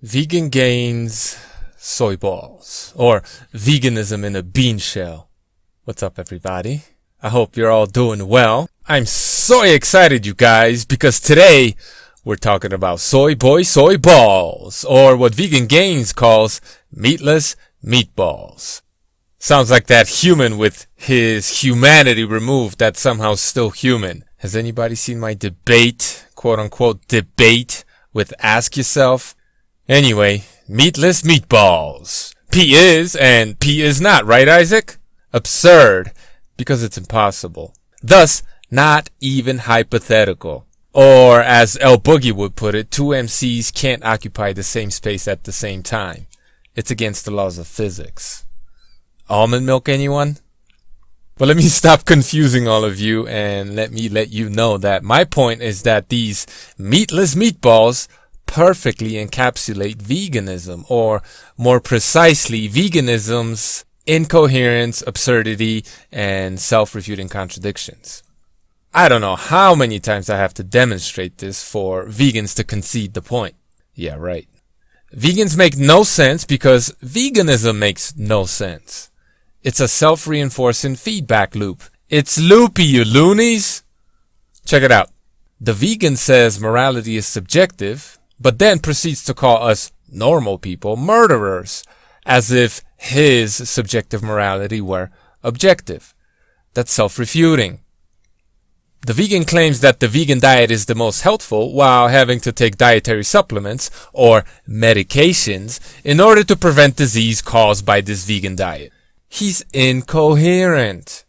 Vegan gains soy balls, or veganism in a bean shell. What's up, everybody? I hope you're all doing well. I'm so excited, you guys, because today we're talking about soy balls, or what Vegan Gains calls meatless meatballs. Sounds like that human with his humanity removed that's somehow still human. Has anybody seen my debate, quote unquote debate, with Ask Yourself? Anyway, meatless meatballs. P is and P is not, right, Isaac? Absurd, because it's impossible. Thus, not even hypothetical. Or, as El Boogie would put it, two MCs can't occupy the same space at the same time. It's against the laws of physics. Almond milk, anyone? But let me stop confusing all of you and let me let you know that my point is that these meatless meatballs perfectly encapsulate veganism, or more precisely, veganism's incoherence, absurdity, and self-refuting contradictions. I don't know how many times I have to demonstrate this for vegans to concede the point. Yeah, right. Vegans make no sense because veganism makes no sense. It's a self-reinforcing feedback loop. It's loopy, you loonies. Check it out. The vegan says morality is subjective, but then proceeds to call us normal people murderers, as if his subjective morality were objective. That's self-refuting. The vegan claims that the vegan diet is the most healthful while having to take dietary supplements or medications in order to prevent disease caused by this vegan diet. He's incoherent.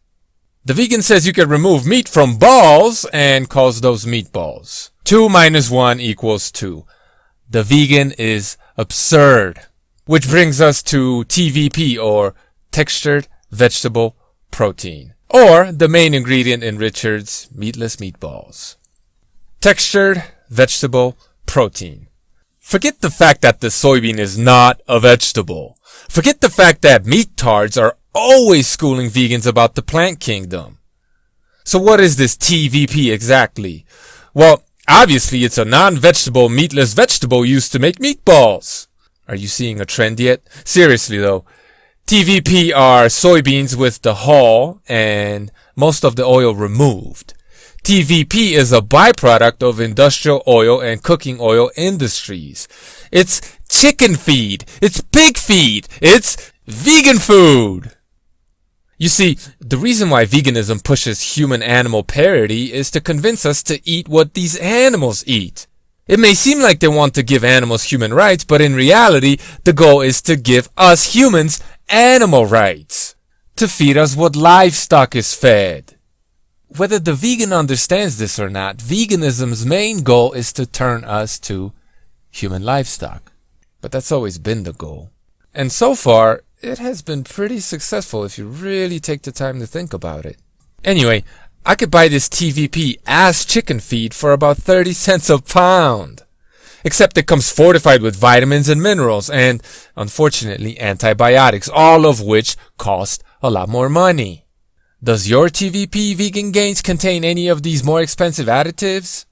The vegan says you can remove meat from balls and calls those meatballs. 2 minus 1 equals 2. The vegan is absurd. Which brings us to TVP, or textured vegetable protein, or the main ingredient in Richard's meatless meatballs. Textured vegetable protein. Forget the fact that the soybean is not a vegetable. Forget the fact that meat-tards are always schooling vegans about the plant kingdom. So what is this TVP exactly? Well, obviously it's a non-vegetable meatless vegetable used to make meatballs. Are you seeing a trend yet? Seriously though, TVP are soybeans with the hull and most of the oil removed. TVP is a byproduct of industrial oil and cooking oil industries. It's chicken feed. It's pig feed. It's vegan food. You see, the reason why veganism pushes human-animal parity is to convince us to eat what these animals eat. It may seem like they want to give animals human rights, but in reality, the goal is to give us humans animal rights. To feed us what livestock is fed. Whether the vegan understands this or not, veganism's main goal is to turn us to human livestock. But that's always been the goal. And so far, it has been pretty successful if you really take the time to think about it. Anyway, I could buy this TVP as chicken feed for about 30 cents a pound. Except it comes fortified with vitamins and minerals and, unfortunately, antibiotics, all of which cost a lot more money. Does your TVP Vegan Gains contain any of these more expensive additives?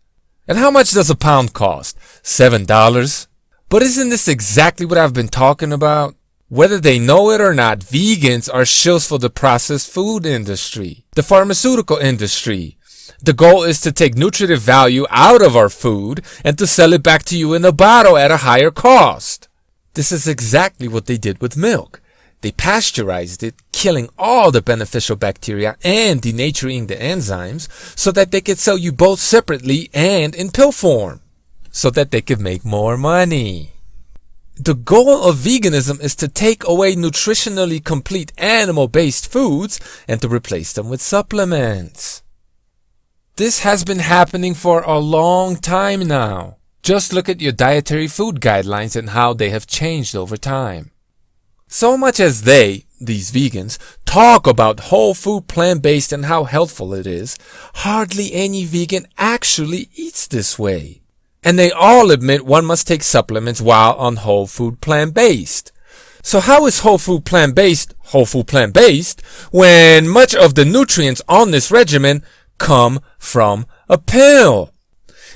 And how much does a pound cost? $7? But isn't this exactly what I've been talking about? Whether they know it or not, vegans are shills for the processed food industry, the pharmaceutical industry. The goal is to take nutritive value out of our food and to sell it back to you in a bottle at a higher cost. This is exactly what they did with milk. They pasteurized it, killing all the beneficial bacteria and denaturing the enzymes so that they could sell you both separately and in pill form, so that they could make more money. The goal of veganism is to take away nutritionally complete animal-based foods and to replace them with supplements. This has been happening for a long time now. Just look at your dietary food guidelines and how they have changed over time. So much as they, these vegans, talk about whole food plant-based and how healthful it is, hardly any vegan actually eats this way. And they all admit one must take supplements while on whole food plant-based. So how is whole food plant-based when much of the nutrients on this regimen come from a pill?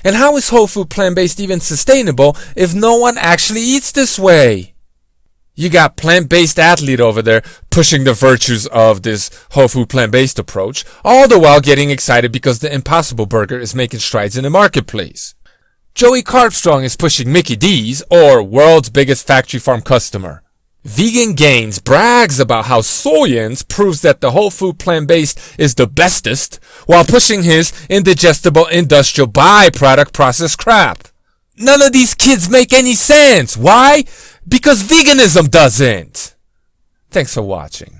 And how is whole food plant-based even sustainable if no one actually eats this way? You got plant-based athlete over there pushing the virtues of this whole food plant-based approach, all the while getting excited because the Impossible Burger is making strides in the marketplace. Joey Carbstrong is pushing Mickey D's, or world's biggest factory farm customer. Vegan Gains brags about how soybeans proves that the whole food plant-based is the bestest, while pushing his indigestible industrial byproduct processed crap. None of these kids make any sense. Why? Because veganism doesn't. Thanks for watching.